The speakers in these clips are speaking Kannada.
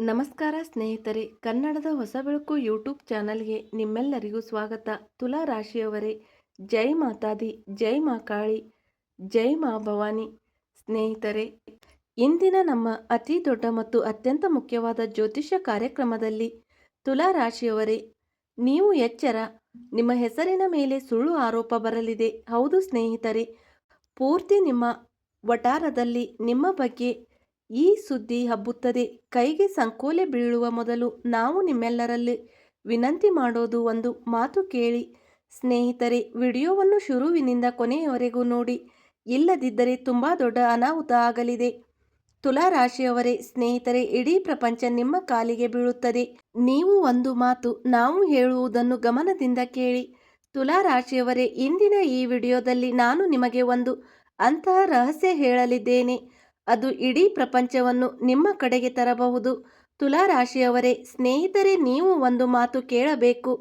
ನಮಸ್ಕಾರ ಸ್ನೇಹಿತರೆ, ಕನ್ನಡದ ಹೊಸ ಬೆಳಕು ಯೂಟ್ಯೂಬ್ ಚಾನಲ್ಗೆ ನಿಮ್ಮೆಲ್ಲರಿಗೂ ಸ್ವಾಗತ. ತುಲಾ ರಾಶಿಯವರೇ, ಜೈ ಮಾತಾದಿ, ಜೈ ಮಾ ಕಾಳಿ, ಜೈ ಮಾ ಭವಾನಿ. ಸ್ನೇಹಿತರೆ, ಇಂದಿನ ನಮ್ಮ ಅತಿ ದೊಡ್ಡ ಮತ್ತು ಅತ್ಯಂತ ಮುಖ್ಯವಾದ ಜ್ಯೋತಿಷ್ಯ ಕಾರ್ಯಕ್ರಮದಲ್ಲಿ ತುಲಾ ರಾಶಿಯವರೇ, ನೀವು ಎಚ್ಚರ, ನಿಮ್ಮ ಹೆಸರಿನ ಮೇಲೆ ಸುಳ್ಳು ಆರೋಪ ಬರಲಿದೆ. ಹೌದು ಸ್ನೇಹಿತರೆ, ಪೂರ್ತಿ ನಿಮ್ಮ ವಟಾರದಲ್ಲಿ ನಿಮ್ಮ ಬಗ್ಗೆ ಈ ಸುದ್ದಿ ಹಬ್ಬುತ್ತದೆ. ಕೈಗೆ ಸಂಕೋಲೆ ಬೀಳುವ ಮೊದಲು ನಾವು ನಿಮ್ಮೆಲ್ಲರಲ್ಲಿ ವಿನಂತಿ ಮಾಡೋದು ಒಂದು ಮಾತು ಕೇಳಿ. ಸ್ನೇಹಿತರೆ, ವಿಡಿಯೋವನ್ನು ಶುರುವಿನಿಂದ ಕೊನೆಯವರೆಗೂ ನೋಡಿ, ಇಲ್ಲದಿದ್ದರೆ ತುಂಬ ದೊಡ್ಡ ಅನಾಹುತ ಆಗಲಿದೆ. ತುಲಾ ರಾಶಿಯವರೇ, ಸ್ನೇಹಿತರೆ, ಇಡೀ ಪ್ರಪಂಚ ನಿಮ್ಮ ಕಾಲಿಗೆ ಬೀಳುತ್ತದೆ. ನೀವು ಒಂದು ಮಾತು ನಾವು ಹೇಳುವುದನ್ನು ಗಮನದಿಂದ ಕೇಳಿ. ತುಲಾ ರಾಶಿಯವರೇ, ಇಂದಿನ ಈ ವಿಡಿಯೋದಲ್ಲಿ ನಾನು ನಿಮಗೆ ಒಂದು ಅಂತಹ ರಹಸ್ಯ ಹೇಳಲಿದ್ದೇನೆ. ಅದು ಇಡೀ ಪ್ರಪಂಚವನ್ನು ನಿಮ್ಮ ಕಡೆಗೆ ತರಬಹುದು. ತುಲಾ ರಾಶಿಯವರೇ, ಸ್ನೇಹಿತರೆ, ನೀವು ಒಂದು ಮಾತು ಕೇಳಬೇಕು.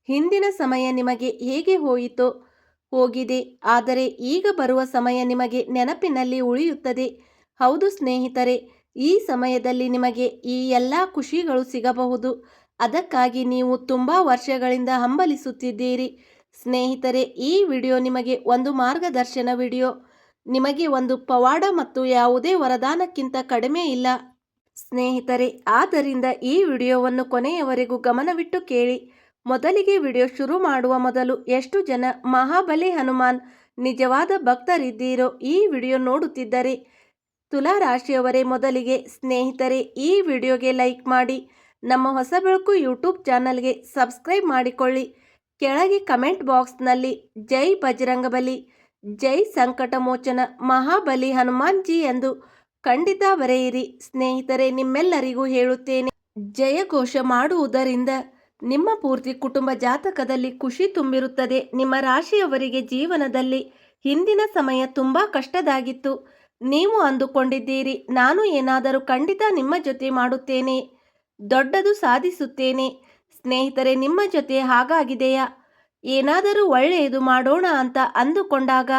ಹಿಂದಿನ ಸಮಯ ನಿಮಗೆ ಹೇಗೆ ಹೋಗಿದೆ, ಆದರೆ ಈಗ ಬರುವ ಸಮಯ ನಿಮಗೆ ನೆನಪಿನಲ್ಲಿ ಉಳಿಯುತ್ತದೆ. ಹೌದು ಸ್ನೇಹಿತರೆ, ಈ ಸಮಯದಲ್ಲಿ ನಿಮಗೆ ಈ ಎಲ್ಲ ಖುಷಿಗಳು ಸಿಗಬಹುದು. ಅದಕ್ಕಾಗಿ ನೀವು ತುಂಬ ವರ್ಷಗಳಿಂದ ಹಂಬಲಿಸುತ್ತಿದ್ದೀರಿ. ಸ್ನೇಹಿತರೆ, ಈ ವಿಡಿಯೋ ನಿಮಗೆ ಒಂದು ಮಾರ್ಗದರ್ಶನ ವಿಡಿಯೋ. ನಿಮಗೆ ಒಂದು ಪವಾಡ ಮತ್ತು ಯಾವುದೇ ವರದಾನಕ್ಕಿಂತ ಕಡಿಮೆ ಇಲ್ಲ ಸ್ನೇಹಿತರೆ. ಆದ್ದರಿಂದ ಈ ವಿಡಿಯೋವನ್ನು ಕೊನೆಯವರೆಗೂ ಗಮನವಿಟ್ಟು ಕೇಳಿ. ಮೊದಲಿಗೆ ವಿಡಿಯೋ ಶುರು ಮಾಡುವ ಮೊದಲು, ಎಷ್ಟು ಜನ ಮಹಾಬಲಿ ಹನುಮಾನ್ ನಿಜವಾದ ಭಕ್ತರಿದ್ದೀರೋ ಈ ವಿಡಿಯೋ ನೋಡುತ್ತಿದ್ದರೆ? ತುಲಾ ರಾಶಿಯವರೇ, ಮೊದಲಿಗೆ ಸ್ನೇಹಿತರೆ, ಈ ವಿಡಿಯೋಗೆ ಲೈಕ್ ಮಾಡಿ, ನಮ್ಮ ಹೊಸ ಬೆಳಕು ಯೂಟ್ಯೂಬ್ ಚಾನಲ್ಗೆ ಸಬ್ಸ್ಕ್ರೈಬ್ ಮಾಡಿಕೊಳ್ಳಿ. ಕೆಳಗೆ ಕಮೆಂಟ್ ಬಾಕ್ಸ್ನಲ್ಲಿ ಜೈ ಬಜರಂಗಬಲಿ, ಜೈ ಸಂಕಟ ಮೋಚನ ಮಹಾಬಲಿ ಹನುಮಾನ್ ಜಿ ಎಂದು ಖಂಡಿತ ಬರೆಯಿರಿ. ಸ್ನೇಹಿತರೆ, ನಿಮ್ಮೆಲ್ಲರಿಗೂ ಹೇಳುತ್ತೇನೆ, ಜಯಘೋಷ ಮಾಡುವುದರಿಂದ ನಿಮ್ಮ ಪೂರ್ತಿ ಕುಟುಂಬ ಜಾತಕದಲ್ಲಿ ಖುಷಿ ತುಂಬಿರುತ್ತದೆ. ನಿಮ್ಮ ರಾಶಿಯವರಿಗೆ ಜೀವನದಲ್ಲಿ ಹಿಂದಿನ ಸಮಯ ತುಂಬ ಕಷ್ಟದಾಗಿತ್ತು. ನೀವು ಅಂದುಕೊಂಡಿದ್ದೀರಿ, ನಾನು ಏನಾದರೂ ಖಂಡಿತ ನಿಮ್ಮ ಜೊತೆ ಮಾಡುತ್ತೇನೆ, ದೊಡ್ಡದು ಸಾಧಿಸುತ್ತೇನೆ. ಸ್ನೇಹಿತರೆ, ನಿಮ್ಮ ಜೊತೆ ಹಾಗಾಗಿದೆಯಾ? ಏನಾದರೂ ಒಳ್ಳೆಯದು ಮಾಡೋಣ ಅಂತ ಅಂದುಕೊಂಡಾಗ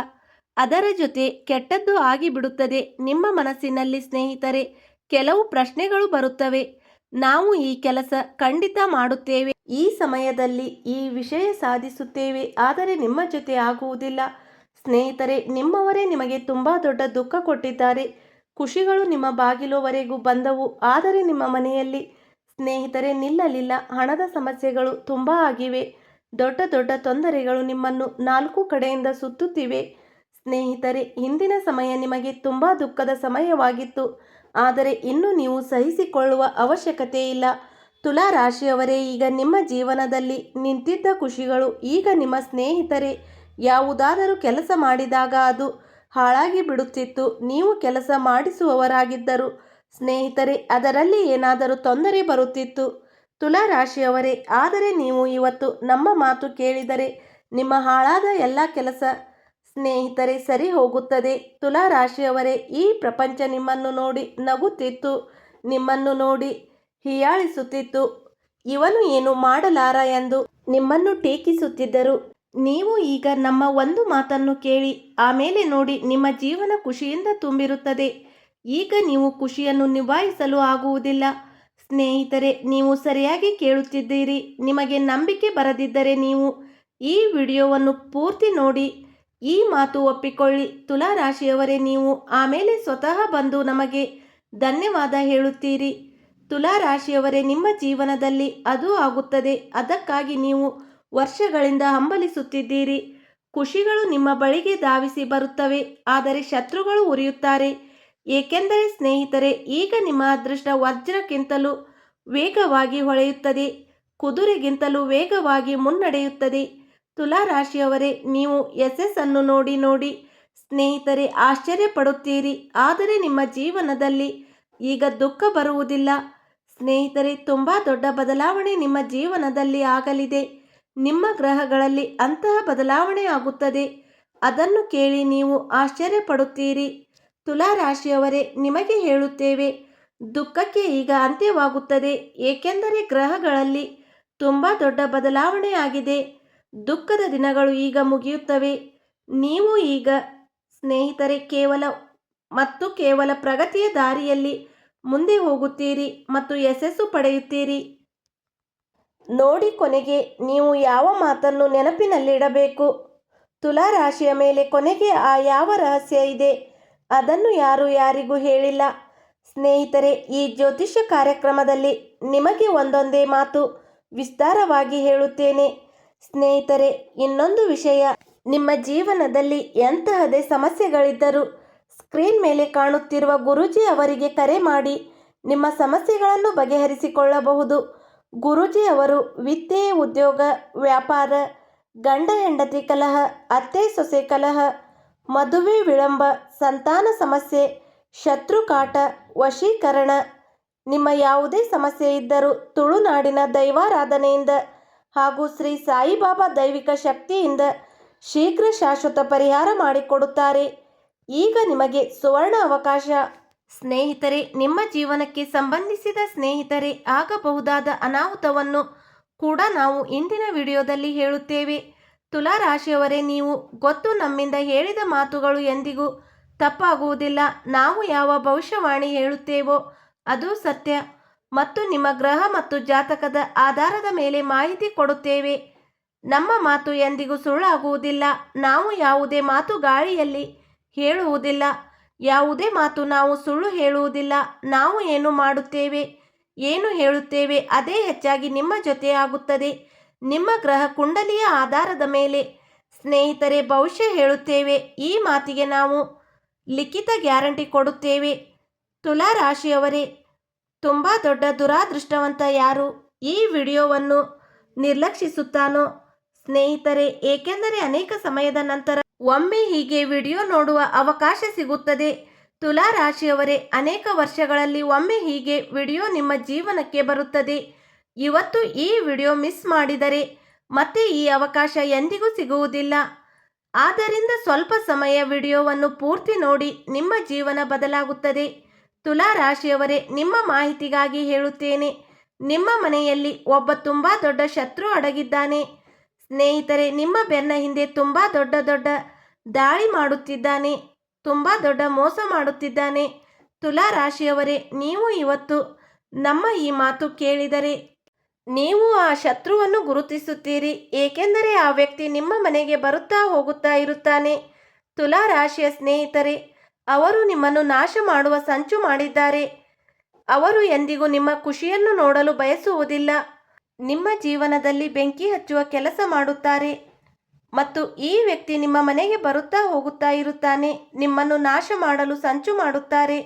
ಅದರ ಜೊತೆ ಕೆಟ್ಟದ್ದು ಆಗಿಬಿಡುತ್ತದೆ. ನಿಮ್ಮ ಮನಸ್ಸಿನಲ್ಲಿ ಸ್ನೇಹಿತರೆ ಕೆಲವು ಪ್ರಶ್ನೆಗಳು ಬರುತ್ತವೆ. ನಾವು ಈ ಕೆಲಸ ಖಂಡಿತ ಮಾಡುತ್ತೇವೆ, ಈ ಸಮಯದಲ್ಲಿ ಈ ವಿಷಯ ಸಾಧಿಸುತ್ತೇವೆ, ಆದರೆ ನಿಮ್ಮ ಜೊತೆ ಆಗುವುದಿಲ್ಲ. ಸ್ನೇಹಿತರೆ, ನಿಮ್ಮವರೇ ನಿಮಗೆ ತುಂಬ ದೊಡ್ಡ ದುಃಖ ಕೊಟ್ಟಿದ್ದಾರೆ. ಖುಷಿಗಳು ನಿಮ್ಮ ಬಾಗಿಲುವರೆಗೂ ಬಂದವು, ಆದರೆ ನಿಮ್ಮ ಮನೆಯಲ್ಲಿ ಸ್ನೇಹಿತರೆ ನಿಲ್ಲಲಿಲ್ಲ. ಹಣದ ಸಮಸ್ಯೆಗಳು ತುಂಬ ಆಗಿವೆ. ದೊಡ್ಡ ದೊಡ್ಡ ತೊಂದರೆಗಳು ನಿಮ್ಮನ್ನು ನಾಲ್ಕು ಕಡೆಯಿಂದ ಸುತ್ತುತ್ತಿವೆ. ಸ್ನೇಹಿತರೆ, ಹಿಂದಿನ ಸಮಯ ನಿಮಗೆ ತುಂಬ ದುಃಖದ ಸಮಯವಾಗಿತ್ತು, ಆದರೆ ಇನ್ನು ನೀವು ಸಹಿಸಿಕೊಳ್ಳುವ ಅವಶ್ಯಕತೆ ಇಲ್ಲ. ತುಲಾ ರಾಶಿಯವರೇ, ಈಗ ನಿಮ್ಮ ಜೀವನದಲ್ಲಿ ನಿಂತಿದ್ದ ಖುಷಿಗಳು ಈಗ ನಿಮ್ಮ ಸ್ನೇಹಿತರೆ ಯಾವುದಾದರೂ ಕೆಲಸ ಮಾಡಿದಾಗ ಅದು ಹಾಳಾಗಿ ಬಿಡುತ್ತಿತ್ತು. ನೀವು ಕೆಲಸ ಮಾಡಿಸುವವರಾಗಿದ್ದರು ಸ್ನೇಹಿತರೆ, ಅದರಲ್ಲಿ ಏನಾದರೂ ತೊಂದರೆ ಬರುತ್ತಿತ್ತು. ತುಲಾ ರಾಶಿಯವರೇ, ಆದರೆ ನೀವು ಇವತ್ತು ನಮ್ಮ ಮಾತು ಕೇಳಿದರೆ ನಿಮ್ಮ ಹಾಳಾದ ಎಲ್ಲ ಕೆಲಸ ಸ್ನೇಹಿತರೆ ಸರಿ ಹೋಗುತ್ತದೆ. ತುಲಾ ರಾಶಿಯವರೇ, ಈ ಪ್ರಪಂಚ ನಿಮ್ಮನ್ನು ನೋಡಿ ನಗುತ್ತಿತ್ತು, ನಿಮ್ಮನ್ನು ನೋಡಿ ಹೀಯಾಳಿಸುತ್ತಿತ್ತು. ಇವನು ಏನು ಮಾಡಲಾರ ಎಂದು ನಿಮ್ಮನ್ನು ಟೀಕಿಸುತ್ತಿದ್ದರು. ನೀವು ಈಗ ನಮ್ಮ ಒಂದು ಮಾತನ್ನು ಕೇಳಿ, ಆಮೇಲೆ ನೋಡಿ, ನಿಮ್ಮ ಜೀವನ ಖುಷಿಯಿಂದ ತುಂಬಿರುತ್ತದೆ. ಈಗ ನೀವು ಖುಷಿಯನ್ನು ನಿಭಾಯಿಸಲು ಆಗುವುದಿಲ್ಲ. ಸ್ನೇಹಿತರೆ, ನೀವು ಸರಿಯಾಗಿ ಕೇಳುತ್ತಿದ್ದೀರಿ. ನಿಮಗೆ ನಂಬಿಕೆ ಬರದಿದ್ದರೆ ನೀವು ಈ ವಿಡಿಯೋವನ್ನು ಪೂರ್ತಿ ನೋಡಿ, ಈ ಮಾತು ಒಪ್ಪಿಕೊಳ್ಳಿ. ತುಲಾ ರಾಶಿಯವರೇ, ನೀವು ಆಮೇಲೆ ಸ್ವತಃ ಬಂದು ನಮಗೆ ಧನ್ಯವಾದ ಹೇಳುತ್ತೀರಿ. ತುಲಾ ರಾಶಿಯವರೇ, ನಿಮ್ಮ ಜೀವನದಲ್ಲಿ ಅದು ಆಗುತ್ತದೆ. ಅದಕ್ಕಾಗಿ ನೀವು ವರ್ಷಗಳಿಂದ ಹಂಬಲಿಸುತ್ತಿದ್ದೀರಿ. ಖುಷಿಗಳು ನಿಮ್ಮ ಬಳಿಗೆ ಧಾವಿಸಿ ಬರುತ್ತವೆ, ಆದರೆ ಶತ್ರುಗಳು ಉರಿಯುತ್ತಾರೆ. ಏಕೆಂದರೆ ಸ್ನೇಹಿತರೆ, ಈಗ ನಿಮ್ಮ ಅದೃಷ್ಟ ವಜ್ರಕ್ಕಿಂತಲೂ ವೇಗವಾಗಿ ಹೊಳೆಯುತ್ತದೆ, ಕುದುರೆಗಿಂತಲೂ ವೇಗವಾಗಿ ಮುನ್ನಡೆಯುತ್ತದೆ. ತುಲಾ ರಾಶಿಯವರೇ, ನೀವು ಯಶಸ್ಸನ್ನು ನೋಡಿ ಸ್ನೇಹಿತರೆ ಆಶ್ಚರ್ಯ ಪಡುತ್ತೀರಿ, ಆದರೆ ನಿಮ್ಮ ಜೀವನದಲ್ಲಿ ಈಗ ದುಃಖ ಬರುವುದಿಲ್ಲ. ಸ್ನೇಹಿತರೆ, ತುಂಬ ದೊಡ್ಡ ಬದಲಾವಣೆ ನಿಮ್ಮ ಜೀವನದಲ್ಲಿ ಆಗಲಿದೆ. ನಿಮ್ಮ ಗ್ರಹಗಳಲ್ಲಿ ಅಂತಹ ಬದಲಾವಣೆ ಆಗುತ್ತದೆ. ಅದನ್ನು ಕೇಳಿ ನೀವು ಆಶ್ಚರ್ಯ ಪಡುತ್ತೀರಿ. ತುಲಾ ರಾಶಿಯವರೇ, ನಿಮಗೆ ಹೇಳುತ್ತೇವೆ, ದುಃಖಕ್ಕೆ ಈಗ ಅಂತ್ಯವಾಗುತ್ತದೆ. ಏಕೆಂದರೆ ಗ್ರಹಗಳಲ್ಲಿ ತುಂಬ ದೊಡ್ಡ ಬದಲಾವಣೆ ಆಗಿದೆ. ದುಃಖದ ದಿನಗಳು ಈಗ ಮುಗಿಯುತ್ತವೆ. ನೀವು ಈಗ ಸ್ನೇಹಿತರೆ ಕೇವಲ ಪ್ರಗತಿಯ ದಾರಿಯಲ್ಲಿ ಮುಂದೆ ಹೋಗುತ್ತೀರಿ ಮತ್ತು ಯಶಸ್ಸು ಪಡೆಯುತ್ತೀರಿ. ನೋಡಿ, ಕೊನೆಗೆ ನೀವು ಯಾವ ಮಾತನ್ನು ನೆನಪಿನಲ್ಲಿಡಬೇಕು. ತುಲಾ ರಾಶಿಯ ಮೇಲೆ ಕೊನೆಗೆ ಆ ಯಾವ ರಹಸ್ಯ ಇದೆ, ಅದನ್ನು ಯಾರು ಯಾರಿಗೂ ಹೇಳಿಲ್ಲ. ಸ್ನೇಹಿತರೆ, ಈ ಜ್ಯೋತಿಷ್ಯ ಕಾರ್ಯಕ್ರಮದಲ್ಲಿ ನಿಮಗೆ ಒಂದೊಂದೇ ಮಾತು ವಿಸ್ತಾರವಾಗಿ ಹೇಳುತ್ತೇನೆ. ಸ್ನೇಹಿತರೆ, ಇನ್ನೊಂದು ವಿಷಯ, ನಿಮ್ಮ ಜೀವನದಲ್ಲಿ ಎಂತಹದೇ ಸಮಸ್ಯೆಗಳಿದ್ದರೂ ಸ್ಕ್ರೀನ್ ಮೇಲೆ ಕಾಣುತ್ತಿರುವ ಗುರೂಜಿ ಅವರಿಗೆ ಕರೆ ಮಾಡಿ ನಿಮ್ಮ ಸಮಸ್ಯೆಗಳನ್ನು ಬಗೆಹರಿಸಿಕೊಳ್ಳಬಹುದು. ಗುರೂಜಿ ಅವರು ವಿದ್ಯೆ, ಉದ್ಯೋಗ, ವ್ಯಾಪಾರ, ಗಂಡ ಹೆಂಡತಿ ಕಲಹ, ಅತ್ತೆ ಸೊಸೆ ಕಲಹ, ಮದುವೆ ವಿಳಂಬ, ಸಂತಾನ ಸಮಸ್ಯೆ, ಶತ್ರುಕಾಟ, ವಶೀಕರಣ, ನಿಮ್ಮ ಯಾವುದೇ ಸಮಸ್ಯೆ ಇದ್ದರೂ ತುಳುನಾಡಿನ ದೈವಾರಾಧನೆಯಿಂದ ಹಾಗೂ ಶ್ರೀ ಸಾಯಿಬಾಬಾ ದೈವಿಕ ಶಕ್ತಿಯಿಂದ ಶೀಘ್ರ ಶಾಶ್ವತ ಪರಿಹಾರ ಮಾಡಿಕೊಡುತ್ತಾರೆ. ಈಗ ನಿಮಗೆ ಸುವರ್ಣ ಅವಕಾಶ. ಸ್ನೇಹಿತರೆ, ನಿಮ್ಮ ಜೀವನಕ್ಕೆ ಸಂಬಂಧಿಸಿದ ಸ್ನೇಹಿತರೆ ಆಗಬಹುದಾದ ಅನಾಹುತವನ್ನು ಕೂಡ ನಾವು ಇಂದಿನ ವಿಡಿಯೋದಲ್ಲಿ ಹೇಳುತ್ತೇವೆ. ತುಲಾ ರಾಶಿಯವರೇ, ನೀವು ಗೊತ್ತು, ನಮ್ಮಿಂದ ಹೇಳಿದ ಮಾತುಗಳು ಎಂದಿಗೂ ತಪ್ಪಾಗುವುದಿಲ್ಲ. ನಾವು ಯಾವ ಭವಿಷ್ಯವಾಣಿ ಹೇಳುತ್ತೇವೋ ಅದು ಸತ್ಯ ಮತ್ತು ನಿಮ್ಮ ಗ್ರಹ ಮತ್ತು ಜಾತಕದ ಆಧಾರದ ಮೇಲೆ ಮಾಹಿತಿ ಕೊಡುತ್ತೇವೆ. ನಮ್ಮ ಮಾತು ಎಂದಿಗೂ ಸುಳ್ಳಾಗುವುದಿಲ್ಲ. ನಾವು ಯಾವುದೇ ಮಾತು ಗಾಳಿಯಲ್ಲಿ ಹೇಳುವುದಿಲ್ಲ. ಯಾವುದೇ ಮಾತು ನಾವು ಸುಳ್ಳು ಹೇಳುವುದಿಲ್ಲ. ನಾವು ಏನು ಮಾಡುತ್ತೇವೆ, ಏನು ಹೇಳುತ್ತೇವೆ ಅದೇ ಹೆಚ್ಚಾಗಿ ನಿಮ್ಮ ಜೊತೆ ಆಗುತ್ತದೆ. ನಿಮ್ಮ ಗ್ರಹ ಕುಂಡಲಿಯ ಆಧಾರದ ಮೇಲೆ ಸ್ನೇಹಿತರೆ ಭವಿಷ್ಯ ಹೇಳುತ್ತೇವೆ. ಈ ಮಾತಿಗೆ ನಾವು ಲಿಖಿತ ಗ್ಯಾರಂಟಿ ಕೊಡುತ್ತೇವೆ. ತುಲಾ ರಾಶಿಯವರೇ, ತುಂಬ ದೊಡ್ಡ ದುರಾದೃಷ್ಟವಂತ ಯಾರು ಈ ವಿಡಿಯೋವನ್ನು ನಿರ್ಲಕ್ಷಿಸುತ್ತಾನೋ ಸ್ನೇಹಿತರೆ, ಏಕೆಂದರೆ ಅನೇಕ ಸಮಯದ ನಂತರ ಒಮ್ಮೆ ಹೀಗೆ ವಿಡಿಯೋ ನೋಡುವ ಅವಕಾಶ ಸಿಗುತ್ತದೆ. ತುಲಾ ರಾಶಿಯವರೇ, ಅನೇಕ ವರ್ಷಗಳಲ್ಲಿ ಒಮ್ಮೆ ಹೀಗೆ ವಿಡಿಯೋ ನಿಮ್ಮ ಜೀವನಕ್ಕೆ ಬರುತ್ತದೆ. ಇವತ್ತು ಈ ವಿಡಿಯೋ ಮಿಸ್ ಮಾಡಿದರೆ ಮತ್ತೆ ಈ ಅವಕಾಶ ಎಂದಿಗೂ ಸಿಗುವುದಿಲ್ಲ. ಆದ್ದರಿಂದ ಸ್ವಲ್ಪ ಸಮಯ ವಿಡಿಯೋವನ್ನು ಪೂರ್ತಿ ನೋಡಿ, ನಿಮ್ಮ ಜೀವನ ಬದಲಾಗುತ್ತದೆ. ತುಲಾ ರಾಶಿಯವರೇ, ನಿಮ್ಮ ಮಾಹಿತಿಗಾಗಿ ಹೇಳುತ್ತೇನೆ, ನಿಮ್ಮ ಮನೆಯಲ್ಲಿ ಒಬ್ಬ ತುಂಬ ದೊಡ್ಡ ಶತ್ರು ಅಡಗಿದ್ದಾನೆ. ಸ್ನೇಹಿತರೆ, ನಿಮ್ಮ ಬೆನ್ನ ಹಿಂದೆ ತುಂಬ ದೊಡ್ಡ ದಾಳಿ ಮಾಡುತ್ತಿದ್ದಾನೆ, ತುಂಬ ದೊಡ್ಡ ಮೋಸ ಮಾಡುತ್ತಿದ್ದಾನೆ. ತುಲಾ ರಾಶಿಯವರೇ, ನೀವು ಇವತ್ತು ನಮ್ಮ ಈ ಮಾತು ಕೇಳಿದರೆ ನೀವು ಆ ಶತ್ರುವನ್ನು ಗುರುತಿಸುತ್ತೀರಿ. ಏಕೆಂದರೆ ಆ ವ್ಯಕ್ತಿ ನಿಮ್ಮ ಮನೆಗೆ ಬರುತ್ತಾ ಹೋಗುತ್ತಾ ಇರುತ್ತಾನೆ. ತುಲಾ ರಾಶಿಯ ಸ್ನೇಹಿತರೆ, ಅವರು ನಿಮ್ಮನ್ನು ನಾಶ ಮಾಡುವ ಸಂಚು ಮಾಡಿದ್ದಾರೆ. ಅವರು ಎಂದಿಗೂ ನಿಮ್ಮ ಖುಷಿಯನ್ನು ನೋಡಲು ಬಯಸುವುದಿಲ್ಲ. ನಿಮ್ಮ ಜೀವನದಲ್ಲಿ ಬೆಂಕಿ ಹಚ್ಚುವ ಕೆಲಸ ಮಾಡುತ್ತಾರೆ ಮತ್ತು ಈ ವ್ಯಕ್ತಿ ನಿಮ್ಮ ಮನೆಗೆ ಬರುತ್ತಾ ಹೋಗುತ್ತಾ ಇರುತ್ತಾನೆ. ನಿಮ್ಮನ್ನು ನಾಶ ಮಾಡಲು ಸಂಚು ಮಾಡುತ್ತಾರೆ.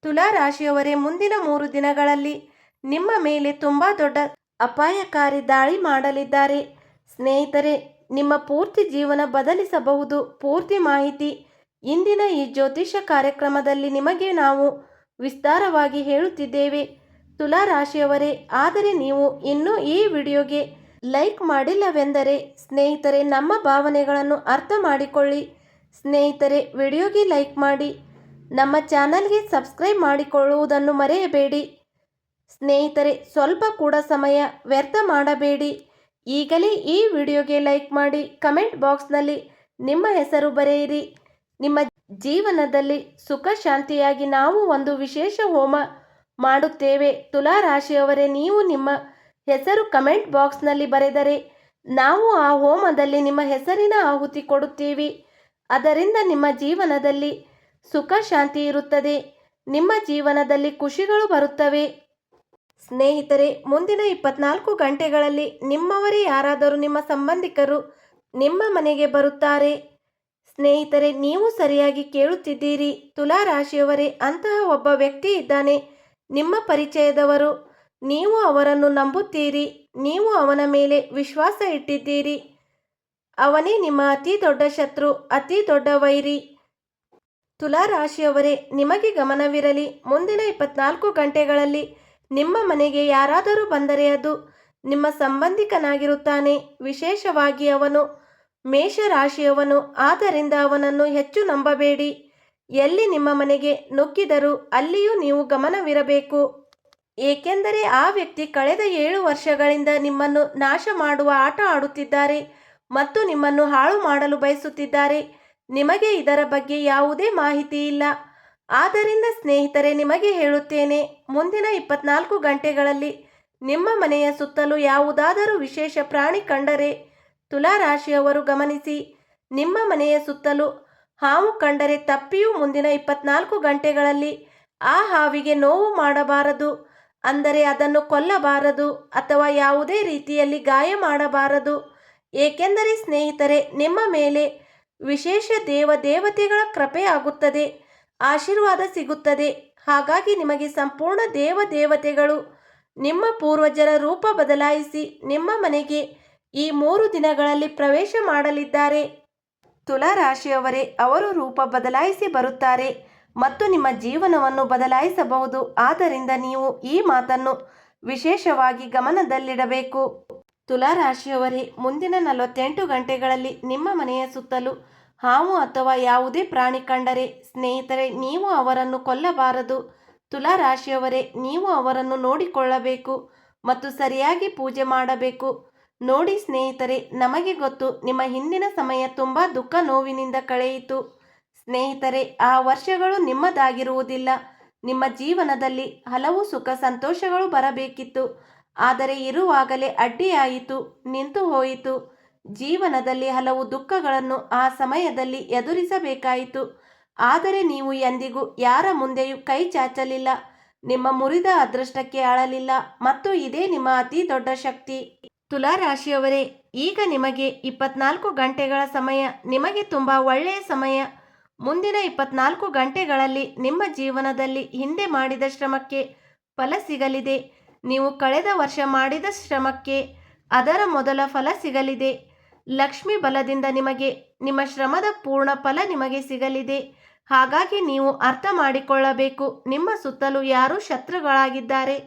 ತುಲಾ ರಾಶಿಯವರೇ, ಮುಂದಿನ 3 ದಿನಗಳಲ್ಲಿ ನಿಮ್ಮ ಮೇಲೆ ತುಂಬ ದೊಡ್ಡ ಅಪಾಯಕಾರಿ ದಾಳಿ ಮಾಡಲಿದ್ದಾರೆ. ಸ್ನೇಹಿತರೆ, ನಿಮ್ಮ ಪೂರ್ತಿ ಜೀವನ ಬದಲಿಸಬಹುದು. ಪೂರ್ತಿ ಮಾಹಿತಿ ಇಂದಿನ ಈ ಜ್ಯೋತಿಷ್ಯ ಕಾರ್ಯಕ್ರಮದಲ್ಲಿ ನಿಮಗೆ ನಾವು ವಿಸ್ತಾರವಾಗಿ ಹೇಳುತ್ತಿದ್ದೇವೆ. ತುಲಾ ರಾಶಿಯವರೇ, ಆದರೆ ನೀವು ಇನ್ನೂ ಈ ವಿಡಿಯೋಗೆ ಲೈಕ್ ಮಾಡಿಲ್ಲವೆಂದರೆ ಸ್ನೇಹಿತರೆ ನಮ್ಮ ಭಾವನೆಗಳನ್ನು ಅರ್ಥ ಮಾಡಿಕೊಳ್ಳಿ. ಸ್ನೇಹಿತರೆ, ವಿಡಿಯೋಗೆ ಲೈಕ್ ಮಾಡಿ, ನಮ್ಮ ಚಾನಲ್ಗೆ ಸಬ್ಸ್ಕ್ರೈಬ್ ಮಾಡಿಕೊಳ್ಳುವುದನ್ನು ಮರೆಯಬೇಡಿ. ಸ್ನೇಹಿತರೆ, ಸ್ವಲ್ಪ ಕೂಡ ಸಮಯ ವ್ಯರ್ಥ ಮಾಡಬೇಡಿ. ಈಗಲೇ ಈ ವಿಡಿಯೋಗೆ ಲೈಕ್ ಮಾಡಿ, ಕಮೆಂಟ್ ಬಾಕ್ಸ್ನಲ್ಲಿ ನಿಮ್ಮ ಹೆಸರು ಬರೆಯಿರಿ. ನಿಮ್ಮ ಜೀವನದಲ್ಲಿ ಸುಖ ಶಾಂತಿಯಾಗಿ ನಾವು ಒಂದು ವಿಶೇಷ ಹೋಮ ಮಾಡುತ್ತೇವೆ. ತುಲಾ ರಾಶಿಯವರೇ, ನೀವು ನಿಮ್ಮ ಹೆಸರು ಕಮೆಂಟ್ ಬಾಕ್ಸ್ನಲ್ಲಿ ಬರೆದರೆ ನಾವು ಆ ಹೋಮದಲ್ಲಿ ನಿಮ್ಮ ಹೆಸರಿನ ಆಹುತಿ ಕೊಡುತ್ತೀವಿ. ಅದರಿಂದ ನಿಮ್ಮ ಜೀವನದಲ್ಲಿ ಸುಖ ಶಾಂತಿ ಇರುತ್ತದೆ. ನಿಮ್ಮ ಜೀವನದಲ್ಲಿ ಖುಷಿಗಳು ಬರುತ್ತವೆ. ಸ್ನೇಹಿತರೆ, ಮುಂದಿನ 24 ಗಂಟೆಗಳಲ್ಲಿ ನಿಮ್ಮವರೇ ಯಾರಾದರೂ ನಿಮ್ಮ ಸಂಬಂಧಿಕರು ನಿಮ್ಮ ಮನೆಗೆ ಬರುತ್ತಾರೆ. ಸ್ನೇಹಿತರೆ, ನೀವು ಸರಿಯಾಗಿ ಕೇಳುತ್ತಿದ್ದೀರಿ. ತುಲಾ ರಾಶಿಯವರೇ, ಅಂತಹ ಒಬ್ಬ ವ್ಯಕ್ತಿ ಇದ್ದಾನೆ, ನಿಮ್ಮ ಪರಿಚಯದವರು. ನೀವು ಅವರನ್ನು ನಂಬುತ್ತೀರಿ. ನೀವು ಅವನ ಮೇಲೆ ವಿಶ್ವಾಸ ಇಟ್ಟಿದ್ದೀರಿ. ಅವನೇ ನಿಮ್ಮ ಅತಿ ದೊಡ್ಡ ಶತ್ರು, ಅತಿ ದೊಡ್ಡ ವೈರಿ. ತುಲಾ ರಾಶಿಯವರೇ, ನಿಮಗೆ ಗಮನವಿರಲಿ, ಮುಂದಿನ 24 ಗಂಟೆಗಳಲ್ಲಿ ನಿಮ್ಮ ಮನೆಗೆ ಯಾರಾದರೂ ಬಂದರೆ ಅದು ನಿಮ್ಮ ಸಂಬಂಧಿಕನಾಗಿರುತ್ತಾನೆ. ವಿಶೇಷವಾಗಿ ಅವನು ಮೇಷರಾಶಿಯವನು. ಆದ್ದರಿಂದ ಅವನನ್ನು ಹೆಚ್ಚು ನಂಬಬೇಡಿ. ಎಲ್ಲಿ ನಿಮ್ಮ ಮನೆಗೆ ನುಗ್ಗಿದರೂ ಅಲ್ಲಿಯೂ ನೀವು ಗಮನವಿರಬೇಕು. ಏಕೆಂದರೆ ಆ ವ್ಯಕ್ತಿ ಕಳೆದ 7 ವರ್ಷಗಳಿಂದ ನಿಮ್ಮನ್ನು ನಾಶ ಮಾಡುವ ಆಟ ಆಡುತ್ತಿದ್ದಾರೆ ಮತ್ತು ನಿಮ್ಮನ್ನು ಹಾಳು ಮಾಡಲು ಬಯಸುತ್ತಿದ್ದಾರೆ. ನಿಮಗೆ ಇದರ ಬಗ್ಗೆ ಯಾವುದೇ ಮಾಹಿತಿ ಇಲ್ಲ. ಆದ್ದರಿಂದ ಸ್ನೇಹಿತರೆ, ನಿಮಗೆ ಹೇಳುತ್ತೇನೆ, ಮುಂದಿನ 24 ಗಂಟೆಗಳಲ್ಲಿ ನಿಮ್ಮ ಮನೆಯ ಸುತ್ತಲೂ ಯಾವುದಾದರೂ ವಿಶೇಷ ಪ್ರಾಣಿ ಕಂಡರೆ ತುಲಾ ರಾಶಿಯವರು ಗಮನಿಸಿ. ನಿಮ್ಮ ಮನೆಯ ಸುತ್ತಲೂ ಹಾವು ಕಂಡರೆ ತಪ್ಪಿಯೂ ಮುಂದಿನ 24 ಗಂಟೆಗಳಲ್ಲಿ ಆ ಹಾವಿಗೆ ನೋವು ಮಾಡಬಾರದು. ಅಂದರೆ ಅದನ್ನು ಕೊಲ್ಲಬಾರದು ಅಥವಾ ಯಾವುದೇ ರೀತಿಯಲ್ಲಿ ಗಾಯ ಮಾಡಬಾರದು. ಏಕೆಂದರೆ ಸ್ನೇಹಿತರೆ, ನಿಮ್ಮ ಮೇಲೆ ವಿಶೇಷ ದೇವತೆಗಳ ಕೃಪೆ ಆಗುತ್ತದೆ, ಆಶೀರ್ವಾದ ಸಿಗುತ್ತದೆ. ಹಾಗಾಗಿ ನಿಮಗೆ ಸಂಪೂರ್ಣ ದೇವತೆಗಳು ನಿಮ್ಮ ಪೂರ್ವಜರ ರೂಪ ಬದಲಾಯಿಸಿ ನಿಮ್ಮ ಮನೆಗೆ ಈ 3 ದಿನಗಳಲ್ಲಿ ಪ್ರವೇಶ ಮಾಡಲಿದ್ದಾರೆ. ತುಲಾ ರಾಶಿಯವರೇ, ಅವರು ರೂಪ ಬದಲಾಯಿಸಿ ಬರುತ್ತಾರೆ ಮತ್ತು ನಿಮ್ಮ ಜೀವನವನ್ನು ಬದಲಾಯಿಸಬಹುದು. ಆದ್ದರಿಂದ ನೀವು ಈ ಮಾತನ್ನು ವಿಶೇಷವಾಗಿ ಗಮನದಲ್ಲಿಡಬೇಕು. ತುಲಾ ರಾಶಿಯವರೇ, ಮುಂದಿನ 48 ಗಂಟೆಗಳಲ್ಲಿ ನಿಮ್ಮ ಮನೆಯ ಸುತ್ತಲೂ ಹಾವು ಅಥವಾ ಯಾವುದೇ ಪ್ರಾಣಿ ಕಂಡರೆ ಸ್ನೇಹಿತರೆ, ನೀವು ಅವರನ್ನು ಕೊಲ್ಲಬಾರದು. ತುಲಾ ರಾಶಿಯವರೇ, ನೀವು ಅವರನ್ನು ನೋಡಿಕೊಳ್ಳಬೇಕು ಮತ್ತು ಸರಿಯಾಗಿ ಪೂಜೆ ಮಾಡಬೇಕು. ನೋಡಿ ಸ್ನೇಹಿತರೆ, ನಮಗೆ ಗೊತ್ತು ನಿಮ್ಮ ಹಿಂದಿನ ಸಮಯ ತುಂಬ ದುಃಖ ನೋವಿನಿಂದ ಕಳೆಯಿತು. ಸ್ನೇಹಿತರೆ, ಆ ವರ್ಷಗಳು ನಿಮ್ಮದಾಗಿರುವುದಿಲ್ಲ. ನಿಮ್ಮ ಜೀವನದಲ್ಲಿ ಹಲವು ಸುಖ ಸಂತೋಷಗಳು ಬರಬೇಕಿತ್ತು, ಆದರೆ ಇರುವಾಗಲೇ ಅಡ್ಡಿಯಾಯಿತು, ನಿಂತು ಹೋಯಿತು. ಜೀವನದಲ್ಲಿ ಹಲವು ದುಃಖಗಳನ್ನು ಆ ಸಮಯದಲ್ಲಿ ಎದುರಿಸಬೇಕಾಯಿತು. ಆದರೆ ನೀವು ಎಂದಿಗೂ ಯಾರ ಮುಂದೆಯೂ ಕೈ ಚಾಚಲಿಲ್ಲ, ನಿಮ್ಮ ಮುರಿದ ಅದೃಷ್ಟಕ್ಕೆ ಅಳಲಿಲ್ಲ ಮತ್ತು ಇದೇ ನಿಮ್ಮ ಅತಿ ದೊಡ್ಡ ಶಕ್ತಿ. ತುಲಾ ರಾಶಿಯವರೇ, ಈಗ ನಿಮಗೆ 24 ಗಂಟೆಗಳ ಸಮಯ ನಿಮಗೆ ತುಂಬ ಒಳ್ಳೆಯ ಸಮಯ. ಮುಂದಿನ 24 ಗಂಟೆಗಳಲ್ಲಿ ನಿಮ್ಮ ಜೀವನದಲ್ಲಿ ಹಿಂದೆ ಮಾಡಿದ ಶ್ರಮಕ್ಕೆ ಫಲ ಸಿಗಲಿದೆ. ನೀವು ಕಳೆದ ವರ್ಷ ಮಾಡಿದ ಶ್ರಮಕ್ಕೆ ಅದರ ಮೊದಲ ಫಲ ಸಿಗಲಿದೆ. ಲಕ್ಷ್ಮಿ ಬಲದಿಂದ ನಿಮಗೆ ನಿಮ್ಮ ಶ್ರಮದ ಪೂರ್ಣ ಫಲ ನಿಮಗೆ ಸಿಗಲಿದೆ. ಹಾಗಾಗಿ ನೀವು ಅರ್ಥ ಮಾಡಿಕೊಳ್ಳಬೇಕು, ನಿಮ್ಮ ಸುತ್ತಲೂ ಯಾರು ಶತ್ರುಗಳಾಗಿದ್ದಾರೆ.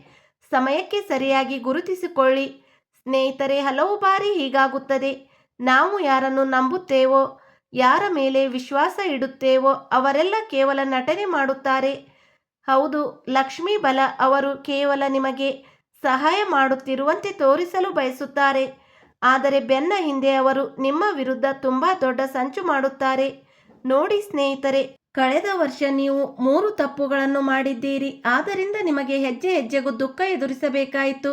ಸಮಯಕ್ಕೆ ಸರಿಯಾಗಿ ಗುರುತಿಸಿಕೊಳ್ಳಿ. ಸ್ನೇಹಿತರೆ, ಹಲವು ಬಾರಿ ಹೀಗಾಗುತ್ತದೆ. ನಾವು ಯಾರನ್ನು ನಂಬುತ್ತೇವೋ, ಯಾರ ಮೇಲೆ ವಿಶ್ವಾಸ ಇಡುತ್ತೇವೋ ಅವರೆಲ್ಲ ಕೇವಲ ನಟನೆ ಮಾಡುತ್ತಾರೆ. ಹೌದು, ಲಕ್ಷ್ಮೀ ಬಲ ಅವರು ಕೇವಲ ನಿಮಗೆ ಸಹಾಯ ಮಾಡುತ್ತಿರುವಂತೆ ತೋರಿಸಲು ಬಯಸುತ್ತಾರೆ. ಆದರೆ ಬೆನ್ನ ಹಿಂದೆ ಅವರು ನಿಮ್ಮ ವಿರುದ್ಧ ತುಂಬ ದೊಡ್ಡ ಸಂಚು ಮಾಡುತ್ತಾರೆ. ನೋಡಿ ಸ್ನೇಹಿತರೆ, ಕಳೆದ ವರ್ಷ ನೀವು 3 ತಪ್ಪುಗಳನ್ನು ಮಾಡಿದ್ದೀರಿ. ಆದ್ದರಿಂದ ನಿಮಗೆ ಹೆಜ್ಜೆ ಹೆಜ್ಜೆಗೂ ದುಃಖ ಎದುರಿಸಬೇಕಾಯಿತು.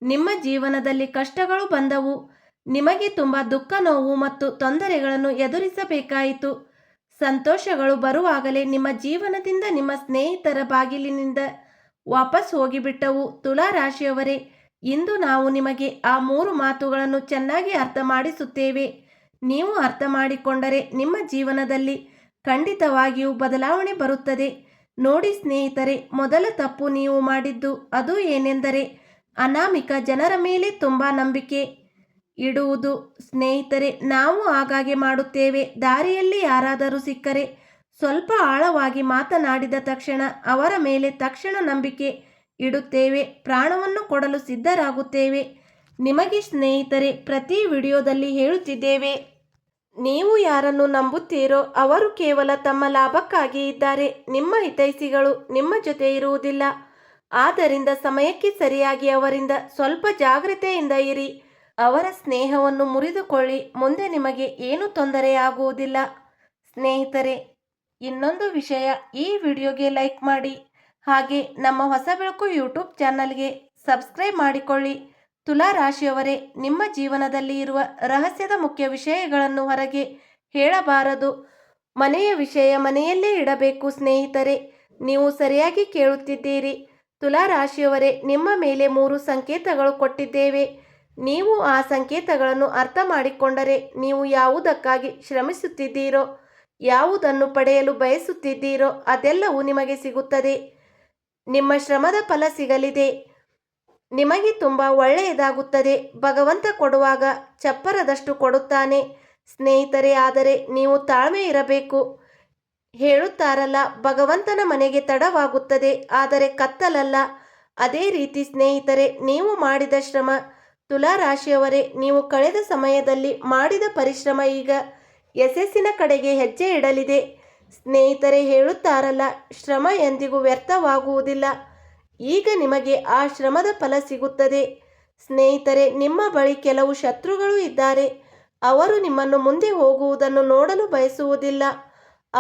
ನಿಮ್ಮ ಜೀವನದಲ್ಲಿ ಕಷ್ಟಗಳು ಬಂದವು. ನಿಮಗೆ ತುಂಬ ದುಃಖ ನೋವು ಮತ್ತು ತೊಂದರೆಗಳನ್ನು ಎದುರಿಸಬೇಕಾಯಿತು. ಸಂತೋಷಗಳು ಬರುವಾಗಲೇ ನಿಮ್ಮ ಜೀವನದಿಂದ ನಿಮ್ಮ ಸ್ನೇಹಿತರ ಬಾಗಿಲಿನಿಂದ ವಾಪಸ್ ಹೋಗಿಬಿಟ್ಟವು. ತುಲಾ ರಾಶಿಯವರೇ, ಇಂದು ನಾವು ನಿಮಗೆ ಆ 3 ಮಾತುಗಳನ್ನು ಚೆನ್ನಾಗಿ ಅರ್ಥ ಮಾಡಿಸುತ್ತೇವೆ. ನೀವು ಅರ್ಥ ಮಾಡಿಕೊಂಡರೆ ನಿಮ್ಮ ಜೀವನದಲ್ಲಿ ಖಂಡಿತವಾಗಿಯೂ ಬದಲಾವಣೆ ಬರುತ್ತದೆ. ನೋಡಿ ಸ್ನೇಹಿತರೆ, ಮೊದಲ ತಪ್ಪು ನೀವು ಮಾಡಿದ್ದು ಅದು ಏನೆಂದರೆ ಅನಾಮಿಕ ಜನರ ಮೇಲೆ ತುಂಬ ನಂಬಿಕೆ ಇಡುವುದು. ಸ್ನೇಹಿತರೆ, ನಾವು ಆಗಾಗ್ಗೆ ಮಾಡುತ್ತೇವೆ. ದಾರಿಯಲ್ಲಿ ಯಾರಾದರೂ ಸಿಕ್ಕರೆ ಸ್ವಲ್ಪ ಆಳವಾಗಿ ಮಾತನಾಡಿದ ತಕ್ಷಣ ಅವರ ಮೇಲೆ ತಕ್ಷಣ ನಂಬಿಕೆ ಇಡುತ್ತೇವೆ, ಪ್ರಾಣವನ್ನು ಕೊಡಲು ಸಿದ್ಧರಾಗುತ್ತೇವೆ. ನಿಮಗೆ ಸ್ನೇಹಿತರೆ, ಪ್ರತಿ ವಿಡಿಯೋದಲ್ಲಿ ಹೇಳುತ್ತಿದ್ದೇವೆ, ನೀವು ಯಾರನ್ನು ನಂಬುತ್ತೀರೋ ಅವರು ಕೇವಲ ತಮ್ಮ ಲಾಭಕ್ಕಾಗಿ ಇದ್ದಾರೆ. ನಿಮ್ಮ ಹಿತೈಷಿಗಳು ನಿಮ್ಮ ಜೊತೆ ಇರುವುದಿಲ್ಲ. ಆದ್ದರಿಂದ ಸಮಯಕ್ಕೆ ಸರಿಯಾಗಿ ಅವರಿಂದ ಸ್ವಲ್ಪ ಜಾಗ್ರತೆಯಿಂದ ಇರಿ. ಅವರ ಸ್ನೇಹವನ್ನು ಮುರಿದುಕೊಳ್ಳಿ. ಮುಂದೆ ನಿಮಗೆ ಏನು ತೊಂದರೆಯಾಗುವುದಿಲ್ಲ. ಸ್ನೇಹಿತರೆ, ಇನ್ನೊಂದು ವಿಷಯ, ಈ ವಿಡಿಯೋಗೆ ಲೈಕ್ ಮಾಡಿ. ಹಾಗೆ ನಮ್ಮ ಹೊಸ ಬೆಳಕು ಯೂಟ್ಯೂಬ್ ಚಾನಲ್ಗೆ ಸಬ್ಸ್ಕ್ರೈಬ್ ಮಾಡಿಕೊಳ್ಳಿ. ತುಲಾ ರಾಶಿಯವರೇ, ನಿಮ್ಮ ಜೀವನದಲ್ಲಿ ಇರುವ ರಹಸ್ಯದ ಮುಖ್ಯ ವಿಷಯಗಳನ್ನು ಹೊರಗೆ ಹೇಳಬಾರದು. ಮನೆಯ ವಿಷಯ ಮನೆಯಲ್ಲೇ ಇಡಬೇಕು. ಸ್ನೇಹಿತರೆ, ನೀವು ಸರಿಯಾಗಿ ಕೇಳುತ್ತಿದ್ದೀರಿ. ತುಲಾ ರಾಶಿಯವರೇ, ನಿಮ್ಮ ಮೇಲೆ 3 ಸಂಕೇತಗಳು ಕೊಟ್ಟಿದ್ದೇವೆ. ನೀವು ಆ ಸಂಕೇತಗಳನ್ನು ಅರ್ಥ ಮಾಡಿಕೊಂಡರೆ ನೀವು ಯಾವುದಕ್ಕಾಗಿ ಶ್ರಮಿಸುತ್ತಿದ್ದೀರೋ, ಯಾವುದನ್ನು ಪಡೆಯಲು ಬಯಸುತ್ತಿದ್ದೀರೋ ಅದೆಲ್ಲವೂ ನಿಮಗೆ ಸಿಗುತ್ತದೆ. ನಿಮ್ಮ ಶ್ರಮದ ಫಲ ಸಿಗಲಿದೆ. ನಿಮಗೆ ತುಂಬ ಒಳ್ಳೆಯದಾಗುತ್ತದೆ. ಭಗವಂತ ಕೊಡುವಾಗ ಚಪ್ಪರದಷ್ಟು ಕೊಡುತ್ತಾನೆ ಸ್ನೇಹಿತರೆ. ಆದರೆ ನೀವು ತಾಳ್ಮೆ ಇರಬೇಕು. ಹೇಳುತ್ತಾರಲ್ಲ, ಭಗವಂತನ ಮನೆಗೆ ತಡವಾಗುತ್ತದೆ ಆದರೆ ಕತ್ತಲಲ್ಲ. ಅದೇ ರೀತಿ ಸ್ನೇಹಿತರೆ, ನೀವು ಮಾಡಿದ ಶ್ರಮ, ತುಲಾ ರಾಶಿಯವರೇ, ನೀವು ಕಳೆದ ಸಮಯದಲ್ಲಿ ಮಾಡಿದ ಪರಿಶ್ರಮ ಈಗ ಯಶಸ್ಸಿನ ಕಡೆಗೆ ಹೆಜ್ಜೆ ಇಡಲಿದೆ. ಸ್ನೇಹಿತರೆ, ಹೇಳುತ್ತಾರಲ್ಲ, ಶ್ರಮ ಎಂದಿಗೂ ವ್ಯರ್ಥವಾಗುವುದಿಲ್ಲ. ಈಗ ನಿಮಗೆ ಆ ಶ್ರಮದ ಫಲ ಸಿಗುತ್ತದೆ. ಸ್ನೇಹಿತರೆ, ನಿಮ್ಮ ಬಳಿ ಕೆಲವು ಶತ್ರುಗಳು ಇದ್ದಾರೆ. ಅವರು ನಿಮ್ಮನ್ನು ಮುಂದೆ ಹೋಗುವುದನ್ನು ನೋಡಲು ಬಯಸುವುದಿಲ್ಲ.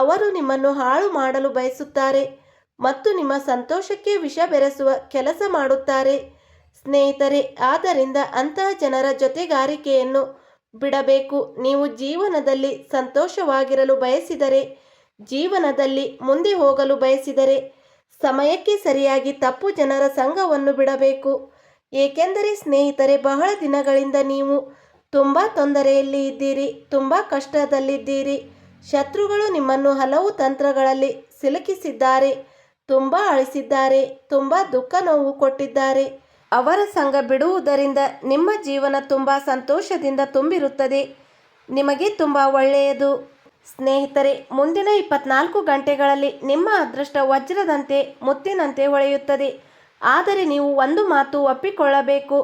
ಅವರು ನಿಮ್ಮನ್ನು ಹಾಳು ಮಾಡಲು ಬಯಸುತ್ತಾರೆ ಮತ್ತು ನಿಮ್ಮ ಸಂತೋಷಕ್ಕೆ ವಿಷ ಬೆರೆಸುವ ಕೆಲಸ ಮಾಡುತ್ತಾರೆ ಸ್ನೇಹಿತರೆ. ಆದ್ದರಿಂದ ಅಂತಹ ಜನರ ಜೊತೆಗಾರಿಕೆಯನ್ನು ಬಿಡಬೇಕು. ನೀವು ಜೀವನದಲ್ಲಿ ಸಂತೋಷವಾಗಿರಲು ಬಯಸಿದರೆ, ಜೀವನದಲ್ಲಿ ಮುಂದೆ ಹೋಗಲು ಬಯಸಿದರೆ ಸಮಯಕ್ಕೆ ಸರಿಯಾಗಿ ತಪ್ಪು ಜನರ ಸಂಘವನ್ನು ಬಿಡಬೇಕು. ಏಕೆಂದರೆ ಸ್ನೇಹಿತರೆ, ಬಹಳ ದಿನಗಳಿಂದ ನೀವು ತುಂಬ ತೊಂದರೆಯಲ್ಲಿ ಇದ್ದೀರಿ, ತುಂಬ ಕಷ್ಟದಲ್ಲಿದ್ದೀರಿ. ಶತ್ರುಗಳು ನಿಮ್ಮನ್ನು ಹಲವು ತಂತ್ರಗಳಲ್ಲಿ ಸಿಲುಕಿಸಿದ್ದಾರೆ, ತುಂಬ ಅಳಿಸಿದ್ದಾರೆ, ತುಂಬ ದುಃಖ ನೋವು ಕೊಟ್ಟಿದ್ದಾರೆ. ಅವರ ಸಂಘ ಬಿಡುವುದರಿಂದ ನಿಮ್ಮ ಜೀವನ ತುಂಬ ಸಂತೋಷದಿಂದ ತುಂಬಿರುತ್ತದೆ, ನಿಮಗೆ ತುಂಬ ಒಳ್ಳೆಯದು. ಸ್ನೇಹಿತರೆ, ಮುಂದಿನ 24 ಗಂಟೆಗಳಲ್ಲಿ ನಿಮ್ಮ ಅದೃಷ್ಟ ವಜ್ರದಂತೆ ಮುತ್ತಿನಂತೆ ಹೊಳೆಯುತ್ತದೆ. ಆದರೆ ನೀವು ಒಂದು ಮಾತು ಒಪ್ಪಿಕೊಳ್ಳಬೇಕು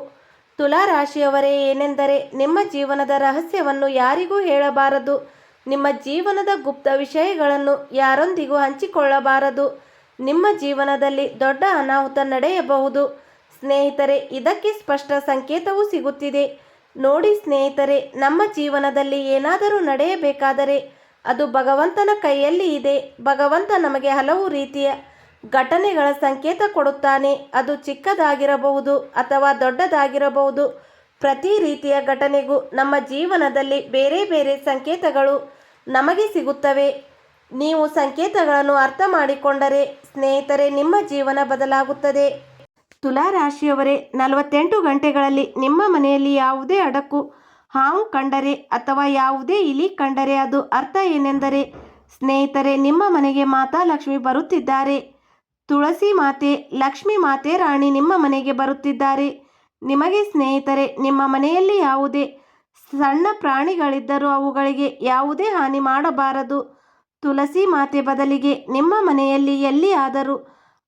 ತುಲಾ ರಾಶಿಯವರೇ, ಏನೆಂದರೆ ನಿಮ್ಮ ಜೀವನದ ರಹಸ್ಯವನ್ನು ಯಾರಿಗೂ ಹೇಳಬಾರದು. ನಿಮ್ಮ ಜೀವನದ ಗುಪ್ತ ವಿಷಯಗಳನ್ನು ಯಾರೊಂದಿಗೂ ಹಂಚಿಕೊಳ್ಳಬಾರದು. ನಿಮ್ಮ ಜೀವನದಲ್ಲಿ ದೊಡ್ಡ ಅನಾಹುತ ನಡೆಯಬಹುದು ಸ್ನೇಹಿತರೆ. ಇದಕ್ಕೆ ಸ್ಪಷ್ಟ ಸಂಕೇತವೂ ಸಿಗುತ್ತಿದೆ. ನೋಡಿ ಸ್ನೇಹಿತರೆ, ನಮ್ಮ ಜೀವನದಲ್ಲಿ ಏನಾದರೂ ನಡೆಯಬೇಕಾದರೆ ಅದು ಭಗವಂತನ ಕೈಯಲ್ಲಿ ಇದೆ. ಭಗವಂತ ನಮಗೆ ಹಲವು ರೀತಿಯ ಘಟನೆಗಳ ಸಂಕೇತ ಕೊಡುತ್ತಾನೆ. ಅದು ಚಿಕ್ಕದಾಗಿರಬಹುದು ಅಥವಾ ದೊಡ್ಡದಾಗಿರಬಹುದು. ಪ್ರತಿ ರೀತಿಯ ಘಟನೆಗೂ ನಮ್ಮ ಜೀವನದಲ್ಲಿ ಬೇರೆ ಬೇರೆ ಸಂಕೇತಗಳು ನಮಗೆ ಸಿಗುತ್ತವೆ. ನೀವು ಸಂಕೇತಗಳನ್ನು ಅರ್ಥ ಮಾಡಿಕೊಂಡರೆ ಸ್ನೇಹಿತರೆ, ನಿಮ್ಮ ಜೀವನ ಬದಲಾಗುತ್ತದೆ. ತುಲಾ ರಾಶಿಯವರೇ, 48 ಗಂಟೆಗಳಲ್ಲಿ ನಿಮ್ಮ ಮನೆಯಲ್ಲಿ ಯಾವುದೇ ಅಡಕು ಹಾವು ಕಂಡರೆ ಅಥವಾ ಯಾವುದೇ ಇಲಿ ಕಂಡರೆ ಅದು ಅರ್ಥ ಏನೆಂದರೆ ಸ್ನೇಹಿತರೆ, ನಿಮ್ಮ ಮನೆಗೆ ಮಾತಾ ಲಕ್ಷ್ಮಿ ಬರುತ್ತಿದ್ದಾರೆ. ತುಳಸಿ ಮಾತೆ, ಲಕ್ಷ್ಮಿ ಮಾತೆ ರಾಣಿ ನಿಮ್ಮ ಮನೆಗೆ ಬರುತ್ತಿದ್ದಾರೆ. ನಿಮಗೆ ಸ್ನೇಹಿತರೆ, ನಿಮ್ಮ ಮನೆಯಲ್ಲಿ ಯಾವುದೇ ಸಣ್ಣ ಪ್ರಾಣಿಗಳಿದ್ದರೂ ಅವುಗಳಿಗೆ ಯಾವುದೇ ಹಾನಿ ಮಾಡಬಾರದು. ತುಳಸಿ ಮಾತೆ ಬದಲಿಗೆ ನಿಮ್ಮ ಮನೆಯಲ್ಲಿ ಎಲ್ಲಿಯಾದರೂ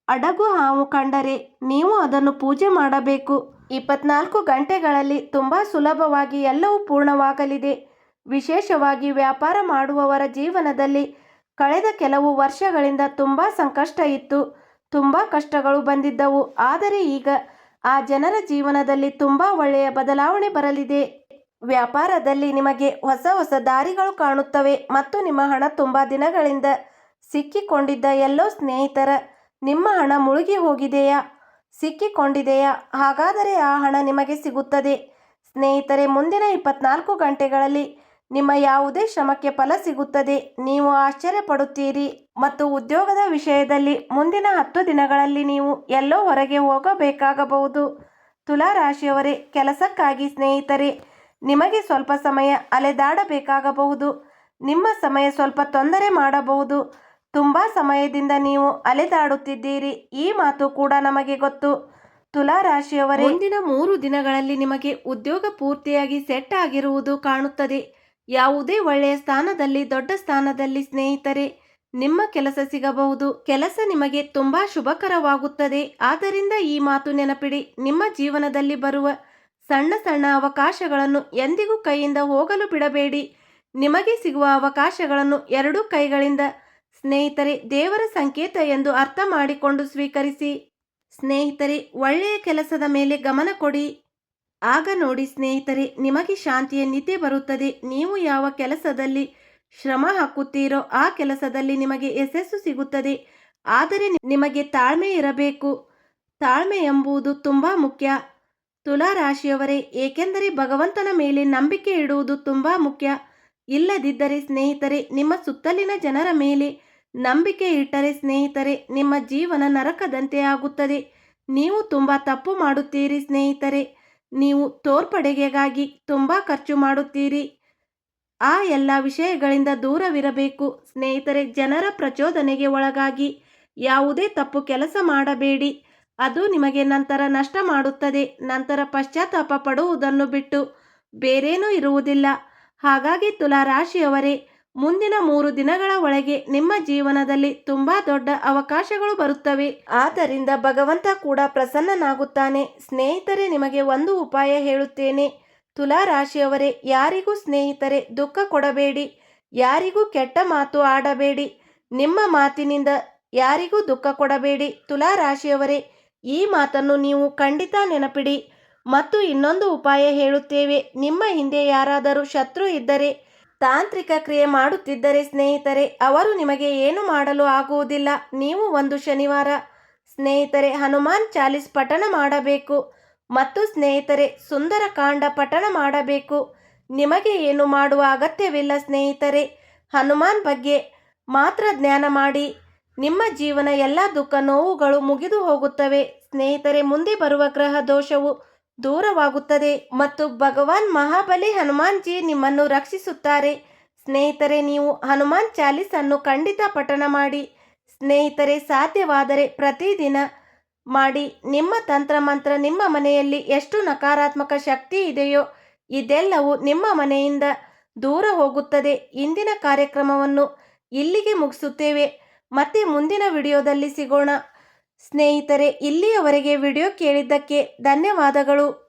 ಅಡಗು ಹಾವು ಕಂಡರೆ ನೀವು ಅದನ್ನು ಪೂಜೆ ಮಾಡಬೇಕು. 24 ಗಂಟೆಗಳಲ್ಲಿ ತುಂಬ ಸುಲಭವಾಗಿ ಎಲ್ಲವೂ ಪೂರ್ಣವಾಗಲಿದೆ. ವಿಶೇಷವಾಗಿ ವ್ಯಾಪಾರ ಮಾಡುವವರ ಜೀವನದಲ್ಲಿ ಕಳೆದ ಕೆಲವು ವರ್ಷಗಳಿಂದ ತುಂಬ ಸಂಕಷ್ಟ ಇತ್ತು, ತುಂಬ ಕಷ್ಟಗಳು ಬಂದಿದ್ದವು. ಆದರೆ ಈಗ ಆ ಜನರ ಜೀವನದಲ್ಲಿ ತುಂಬ ಒಳ್ಳೆಯ ಬದಲಾವಣೆ ಬರಲಿದೆ. ವ್ಯಾಪಾರದಲ್ಲಿ ನಿಮಗೆ ಹೊಸ ಹೊಸ ದಾರಿಗಳು ಕಾಣುತ್ತವೆ ಮತ್ತು ನಿಮ್ಮ ಹಣ ತುಂಬ ದಿನಗಳಿಂದ ಸಿಕ್ಕಿಕೊಂಡಿದ್ದ ಎಲ್ಲೋ ಸ್ನೇಹಿತರ ನಿಮ್ಮ ಹಣ ಮುಳುಗಿ ಹೋಗಿದೆಯಾ, ಸಿಕ್ಕಿಕೊಂಡಿದೆಯಾ? ಹಾಗಾದರೆ ಆ ಹಣ ನಿಮಗೆ ಸಿಗುತ್ತದೆ ಸ್ನೇಹಿತರೆ. ಮುಂದಿನ 24 ಗಂಟೆಗಳಲ್ಲಿ ನಿಮ್ಮ ಯಾವುದೇ ಶ್ರಮಕ್ಕೆ ಫಲ ಸಿಗುತ್ತದೆ. ನೀವು ಆಶ್ಚರ್ಯಪಡುತ್ತೀರಿ. ಮತ್ತು ಉದ್ಯೋಗದ ವಿಷಯದಲ್ಲಿ ಮುಂದಿನ 10 ದಿನಗಳಲ್ಲಿ ನೀವು ಎಲ್ಲೋ ಹೊರಗೆ ಹೋಗಬೇಕಾಗಬಹುದು. ತುಲಾ ರಾಶಿಯವರೇ, ಕೆಲಸಕ್ಕಾಗಿ ಸ್ನೇಹಿತರೆ ನಿಮಗೆ ಸ್ವಲ್ಪ ಸಮಯ ಅಲೆದಾಡಬೇಕಾಗಬಹುದು. ನಿಮ್ಮ ಸಮಯ ಸ್ವಲ್ಪ ತೊಂದರೆ ಮಾಡಬಹುದು. ತುಂಬ ಸಮಯದಿಂದ ನೀವು ಅಲೆದಾಡುತ್ತಿದ್ದೀರಿ, ಈ ಮಾತು ಕೂಡ ನಮಗೆ ಗೊತ್ತು. ತುಲಾ ರಾಶಿಯವರೇ, ಮುಂದಿನ 3 ದಿನಗಳಲ್ಲಿ ನಿಮಗೆ ಉದ್ಯೋಗ ಪೂರ್ತಿಯಾಗಿ ಸೆಟ್ ಆಗಿರುವುದು ಕಾಣುತ್ತದೆ. ಯಾವುದೇ ಒಳ್ಳೆಯ ಸ್ಥಾನದಲ್ಲಿ, ದೊಡ್ಡ ಸ್ಥಾನದಲ್ಲಿ ಸ್ನೇಹಿತರೆ ನಿಮ್ಮ ಕೆಲಸ ಸಿಗಬಹುದು. ಕೆಲಸ ನಿಮಗೆ ತುಂಬ ಶುಭಕರವಾಗುತ್ತದೆ. ಆದ್ದರಿಂದ ಈ ಮಾತು ನೆನಪಿಡಿ, ನಿಮ್ಮ ಜೀವನದಲ್ಲಿ ಬರುವ ಸಣ್ಣ ಸಣ್ಣ ಅವಕಾಶಗಳನ್ನು ಎಂದಿಗೂ ಕೈಯಿಂದ ಹೋಗಲು ಬಿಡಬೇಡಿ. ನಿಮಗೆ ಸಿಗುವ ಅವಕಾಶಗಳನ್ನು ಎರಡೂ ಕೈಗಳಿಂದ ಸ್ನೇಹಿತರೆ ದೇವರ ಸಂಕೇತ ಎಂದು ಅರ್ಥ ಮಾಡಿಕೊಂಡು ಸ್ವೀಕರಿಸಿ. ಸ್ನೇಹಿತರೆ, ಒಳ್ಳೆಯ ಕೆಲಸದ ಮೇಲೆ ಗಮನ ಕೊಡಿ. ಆಗ ನೋಡಿ ಸ್ನೇಹಿತರೆ, ನಿಮಗೆ ಶಾಂತಿಯ ನಿದ್ದೆ ಬರುತ್ತದೆ. ನೀವು ಯಾವ ಕೆಲಸದಲ್ಲಿ ಶ್ರಮ ಹಾಕುತ್ತೀರೋ ಆ ಕೆಲಸದಲ್ಲಿ ನಿಮಗೆ ಯಶಸ್ಸು ಸಿಗುತ್ತದೆ. ಆದರೆ ನಿಮಗೆ ತಾಳ್ಮೆ ಇರಬೇಕು. ತಾಳ್ಮೆ ಎಂಬುದು ತುಂಬ ಮುಖ್ಯ ತುಲಾ ರಾಶಿಯವರೇ, ಏಕೆಂದರೆ ಭಗವಂತನ ಮೇಲೆ ನಂಬಿಕೆ ಇಡುವುದು ತುಂಬ ಮುಖ್ಯ. ಇಲ್ಲದಿದ್ದರೆ ಸ್ನೇಹಿತರೆ, ನಿಮ್ಮ ಸುತ್ತಲಿನ ಜನರ ಮೇಲೆ ನಂಬಿಕೆ ಇಟ್ಟರೆ ಸ್ನೇಹಿತರೆ ನಿಮ್ಮ ಜೀವನ ನರಕದಂತೆ ಆಗುತ್ತದೆ. ನೀವು ತುಂಬ ತಪ್ಪು ಮಾಡುತ್ತೀರಿ ಸ್ನೇಹಿತರೆ. ನೀವು ತೋರ್ಪಡೆಗಾಗಿ ತುಂಬ ಖರ್ಚು ಮಾಡುತ್ತೀರಿ. ಆ ಎಲ್ಲ ವಿಷಯಗಳಿಂದ ದೂರವಿರಬೇಕು ಸ್ನೇಹಿತರೆ. ಜನರ ಪ್ರಚೋದನೆಗೆ ಒಳಗಾಗಿ ಯಾವುದೇ ತಪ್ಪು ಕೆಲಸ ಮಾಡಬೇಡಿ. ಅದು ನಿಮಗೆ ನಂತರ ನಷ್ಟ ಮಾಡುತ್ತದೆ. ನಂತರ ಪಶ್ಚಾತ್ತಾಪ ಪಡುವುದನ್ನು ಬಿಟ್ಟು ಬೇರೇನೂ ಇರುವುದಿಲ್ಲ. ಹಾಗಾಗಿ ತುಲಾ ರಾಶಿಯವರೇ, ಮುಂದಿನ 3 ದಿನಗಳ ಒಳಗೆ ನಿಮ್ಮ ಜೀವನದಲ್ಲಿ ತುಂಬ ದೊಡ್ಡ ಅವಕಾಶಗಳು ಬರುತ್ತವೆ. ಆದ್ದರಿಂದ ಭಗವಂತ ಕೂಡ ಪ್ರಸನ್ನನಾಗುತ್ತಾನೆ. ಸ್ನೇಹಿತರೆ, ನಿಮಗೆ ಒಂದು ಉಪಾಯ ಹೇಳುತ್ತೇನೆ. ತುಲಾ ರಾಶಿಯವರೇ, ಯಾರಿಗೂ ಸ್ನೇಹಿತರೆ ದುಃಖ ಕೊಡಬೇಡಿ, ಯಾರಿಗೂ ಕೆಟ್ಟ ಮಾತು ಆಡಬೇಡಿ. ನಿಮ್ಮ ಮಾತಿನಿಂದ ಯಾರಿಗೂ ದುಃಖ ಕೊಡಬೇಡಿ. ತುಲಾ ರಾಶಿಯವರೇ, ಈ ಮಾತನ್ನು ನೀವು ಖಂಡಿತ ನೆನಪಿಡಿ. ಮತ್ತು ಇನ್ನೊಂದು ಉಪಾಯ ಹೇಳುತ್ತೇವೆ. ನಿಮ್ಮ ಹಿಂದೆ ಯಾರಾದರೂ ಶತ್ರು ಇದ್ದರೆ ತಾಂತ್ರಿಕ ಕ್ರಿಯೆ ಮಾಡುತ್ತಿದ್ದರೆ ಸ್ನೇಹಿತರೆ ಅವರು ನಿಮಗೆ ಏನು ಮಾಡಲು ಆಗುವುದಿಲ್ಲ. ನೀವು ಒಂದು ಶನಿವಾರ ಸ್ನೇಹಿತರೆ ಹನುಮಾನ್ ಚಾಲಿಸ್ ಪಠಣ ಮಾಡಬೇಕು ಮತ್ತು ಸ್ನೇಹಿತರೆ ಸುಂದರಕಾಂಡ ಪಠಣ ಮಾಡಬೇಕು. ನಿಮಗೆ ಏನು ಮಾಡುವ ಅಗತ್ಯವಿಲ್ಲ ಸ್ನೇಹಿತರೆ. ಹನುಮಾನ್ ಬಗ್ಗೆ ಮಾತ್ರ ಜ್ಞಾನ ಮಾಡಿ ನಿಮ್ಮ ಜೀವನ ಎಲ್ಲ ದುಃಖ ನೋವುಗಳು ಮುಗಿದು ಹೋಗುತ್ತವೆ ಸ್ನೇಹಿತರೆ. ಮುಂದೆ ಬರುವ ಗ್ರಹ ದೋಷವು ದೂರವಾಗುತ್ತದೆ ಮತ್ತು ಭಗವಾನ್ ಮಹಾಬಲಿ ಹನುಮಾನ್ಜಿ ನಿಮ್ಮನ್ನು ರಕ್ಷಿಸುತ್ತಾರೆ ಸ್ನೇಹಿತರೆ. ನೀವು ಹನುಮಾನ್ ಚಾಲಿಸ್ ಅನ್ನು ಖಂಡಿತ ಪಠಣ ಮಾಡಿ ಸ್ನೇಹಿತರೆ. ಸಾಧ್ಯವಾದರೆ ಪ್ರತಿದಿನ ಮಾಡಿ. ನಿಮ್ಮ ತಂತ್ರ ಮಂತ್ರ ನಿಮ್ಮ ಮನೆಯಲ್ಲಿ ಎಷ್ಟು ನಕಾರಾತ್ಮಕ ಶಕ್ತಿ ಇದೆಯೋ ಇದೆಲ್ಲವೂ ನಿಮ್ಮ ಮನೆಯಿಂದ ದೂರ ಹೋಗುತ್ತದೆ. ಇಂದಿನ ಕಾರ್ಯಕ್ರಮವನ್ನು ಇಲ್ಲಿಗೆ ಮುಗಿಸುತ್ತೇವೆ. ಮತ್ತೆ ಮುಂದಿನ ವಿಡಿಯೋದಲ್ಲಿ ಸಿಗೋಣ ಸ್ನೇಹಿತರೆ. ಇಲ್ಲಿಯವರೆಗೆ ವಿಡಿಯೋ ಕೇಳಿದ್ದಕ್ಕೆ ಧನ್ಯವಾದಗಳು.